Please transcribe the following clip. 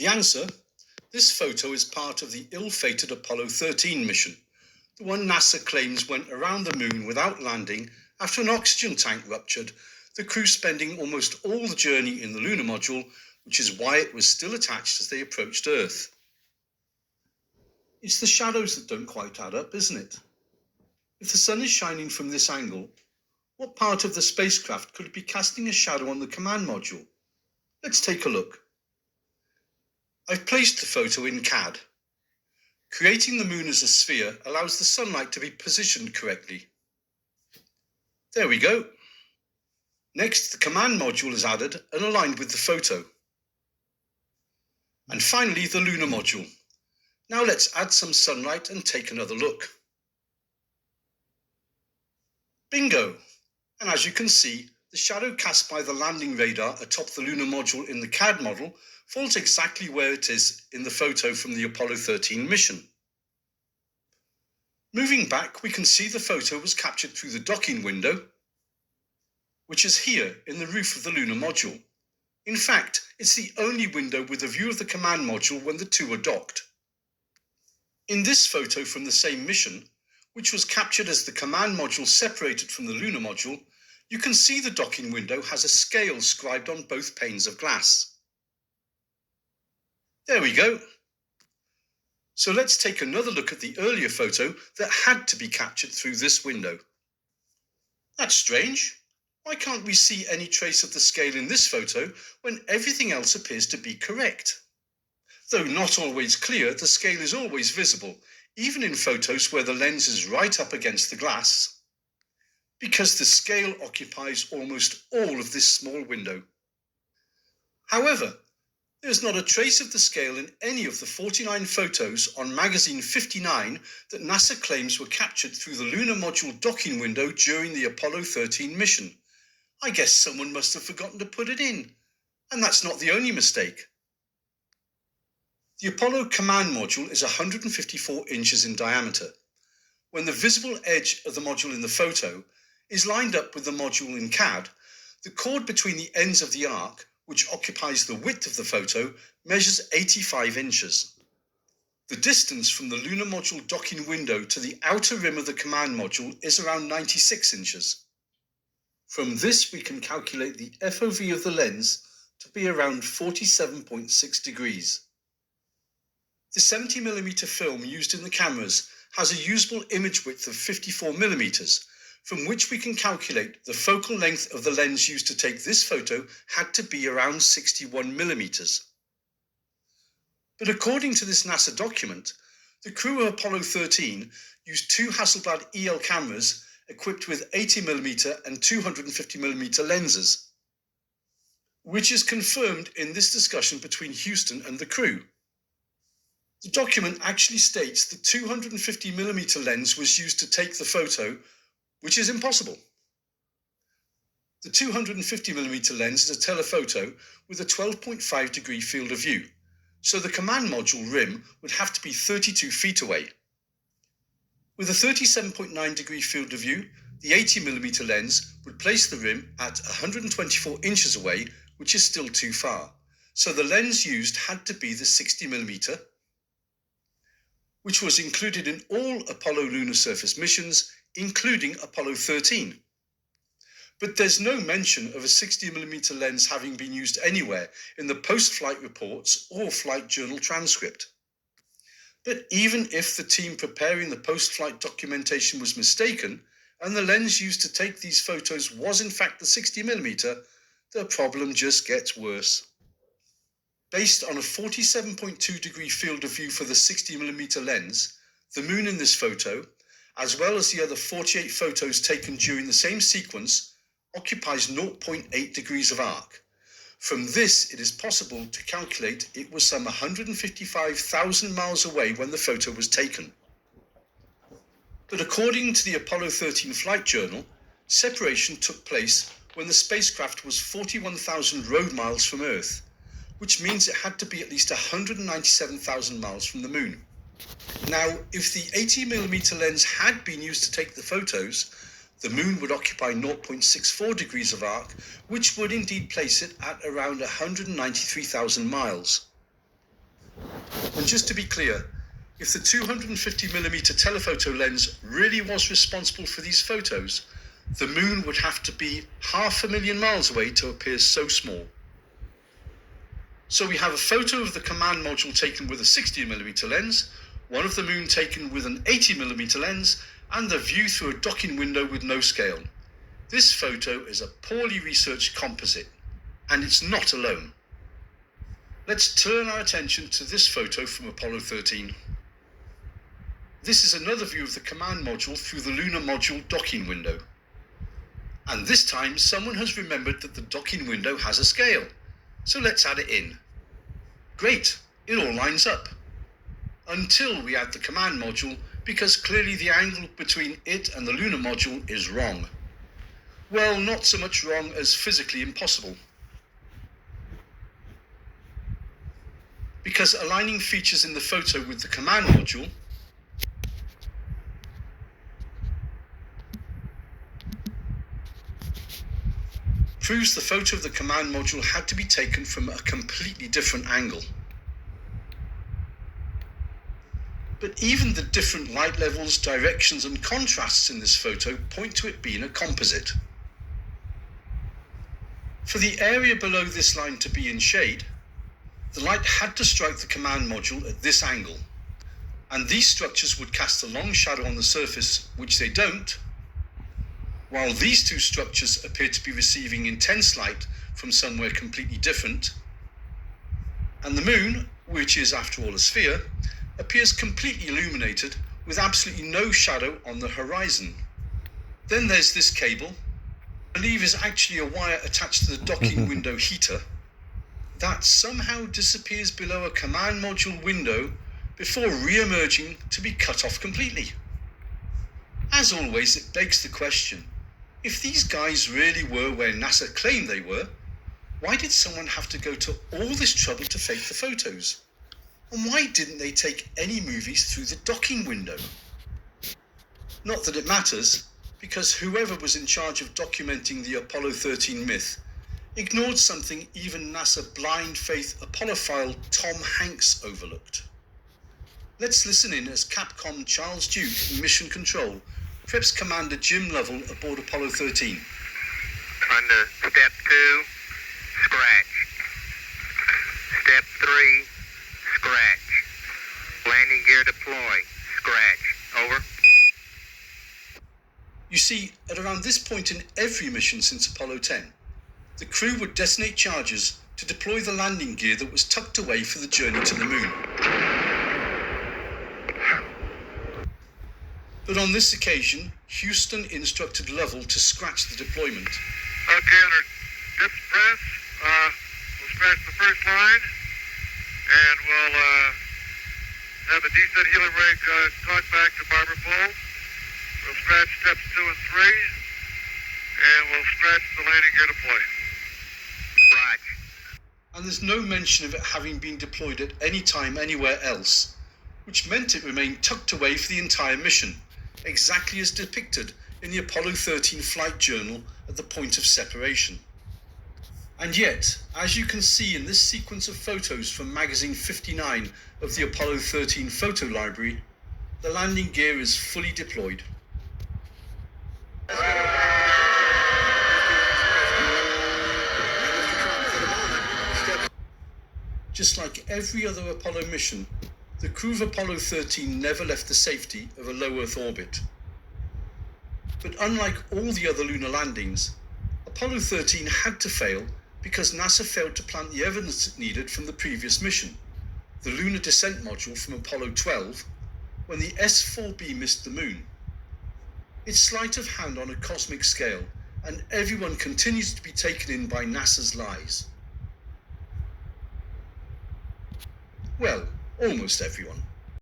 The answer: this photo is part of the ill-fated Apollo 13 mission, the one NASA claims went around the moon without landing after an oxygen tank ruptured, the crew spending almost all the journey in the lunar module, which is why it was still attached as they approached Earth. It's the shadows that don't quite add up, isn't it? If the sun is shining from this angle, what part of the spacecraft could be casting a shadow on the command module? Let's take a look. I've placed the photo in CAD. Creating the moon as a sphere allows the sunlight to be positioned correctly. There we go. Next, the command module is added and aligned with the photo. And finally, the lunar module. Now let's add some sunlight and take another look. Bingo! And as you can see, the shadow cast by the landing radar atop the lunar module in the CAD model falls exactly where it is in the photo from the Apollo 13 mission. Moving back, we can see the photo was captured through the docking window, which is here in the roof of the lunar module. In fact, it's the only window with a view of the command module when the two are docked. In this photo from the same mission, which was captured as the command module separated from the lunar module, you can see the docking window has a scale scribed on both panes of glass. There we go. So let's take another look at the earlier photo that had to be captured through this window. That's strange. Why can't we see any trace of the scale in this photo when everything else appears to be correct? Though not always clear, the scale is always visible, even in photos where the lens is right up against the glass, because the scale occupies almost all of this small window. However, there's not a trace of the scale in any of the 49 photos on magazine 59 that NASA claims were captured through the lunar module docking window during the Apollo 13 mission. I guess someone must have forgotten to put it in, and that's not the only mistake. The Apollo command module is 154 inches in diameter. When the visible edge of the module in the photo is lined up with the module in CAD, the chord between the ends of the arc, which occupies the width of the photo, measures 85 inches. The distance from the lunar module docking window to the outer rim of the command module is around 96 inches. From this, we can calculate the FOV of the lens to be around 47.6 degrees. The 70mm film used in the cameras has a usable image width of 54mm, from which we can calculate the focal length of the lens used to take this photo had to be around 61mm. But according to this NASA document, the crew of Apollo 13 used two Hasselblad EL cameras equipped with 80mm and 250mm lenses, which is confirmed in this discussion between Houston and the crew. The document actually states the 250mm lens was used to take the photo, which is impossible. The 250mm lens is a telephoto with a 12.5 degree field of view, so the command module rim would have to be 32 feet away. With a 37.9 degree field of view, the 80mm lens would place the rim at 124 inches away, which is still too far. So the lens used had to be the 60mm, which was included in all Apollo lunar surface missions, including Apollo 13. But there's no mention of a 60mm lens having been used anywhere in the post-flight reports or flight journal transcript. But even if the team preparing the post-flight documentation was mistaken, and the lens used to take these photos was in fact the 60mm, the problem just gets worse. Based on a 47.2 degree field of view for the 60mm lens, the moon in this photo, as well as the other 48 photos taken during the same sequence, occupies 0.8 degrees of arc. From this, it is possible to calculate it was some 155,000 miles away when the photo was taken. But according to the Apollo 13 flight journal, separation took place when the spacecraft was 41,000 road miles from Earth, which means it had to be at least 197,000 miles from the moon. Now, if the 80mm lens had been used to take the photos, the moon would occupy 0.64 degrees of arc, which would indeed place it at around 193,000 miles. And just to be clear, if the 250mm telephoto lens really was responsible for these photos, the moon would have to be 500,000 miles away to appear so small. So we have a photo of the command module taken with a 60mm lens, one of the moon taken with an 80mm lens, and the view through a docking window with no scale. This photo is a poorly researched composite, and it's not alone. Let's turn our attention to this photo from Apollo 13. This is another view of the command module through the lunar module docking window. And this time someone has remembered that the docking window has a scale. So let's add it in. Great, it all lines up. Until we add the command module, because clearly the angle between it and the lunar module is wrong. Well, not so much wrong as physically impossible. Because aligning features in the photo with the command module proves the photo of the command module had to be taken from a completely different angle. But even the different light levels, directions and contrasts in this photo point to it being a composite. For the area below this line to be in shade, the light had to strike the command module at this angle, and these structures would cast a long shadow on the surface, which they don't, while these two structures appear to be receiving intense light from somewhere completely different, and the moon, which is after all a sphere, appears completely illuminated with absolutely no shadow on the horizon. Then there's this cable, I believe is actually a wire attached to the docking window heater, that somehow disappears below a command module window before re-emerging to be cut off completely. As always, it begs the question, if these guys really were where NASA claimed they were, why did someone have to go to all this trouble to fake the photos? And why didn't they take any movies through the docking window? Not that it matters, because whoever was in charge of documenting the Apollo 13 myth ignored something even NASA blind faith Apollophile Tom Hanks overlooked. Let's listen in as Capcom Charles Duke in Mission Control preps Commander Jim Lovell aboard Apollo 13. On to step 2, scratch. Step 3, scratch. Landing gear deploy, scratch. Over. You see, at around this point in every mission since Apollo 10, the crew would detonate charges to deploy the landing gear that was tucked away for the journey to the moon. But on this occasion, Houston instructed Lovell to scratch the deployment. Okay, under dip press, we'll scratch the first line, and we'll have the descent helium rig talk back to Barber Pole. We'll scratch steps 2 and 3, and we'll scratch the landing gear deploy. Roger. And there's no mention of it having been deployed at any time anywhere else, which meant it remained tucked away for the entire mission, exactly as depicted in the Apollo 13 flight journal at the point of separation. And yet, as you can see in this sequence of photos from magazine 59 of the Apollo 13 photo library, the landing gear is fully deployed. Just like every other Apollo mission, the crew of Apollo 13 never left the safety of a low Earth orbit. But unlike all the other lunar landings, Apollo 13 had to fail because NASA failed to plant the evidence it needed from the previous mission, the lunar descent module from Apollo 12, when the S-4B missed the moon. It's sleight of hand on a cosmic scale, and everyone continues to be taken in by NASA's lies. Well, almost everyone.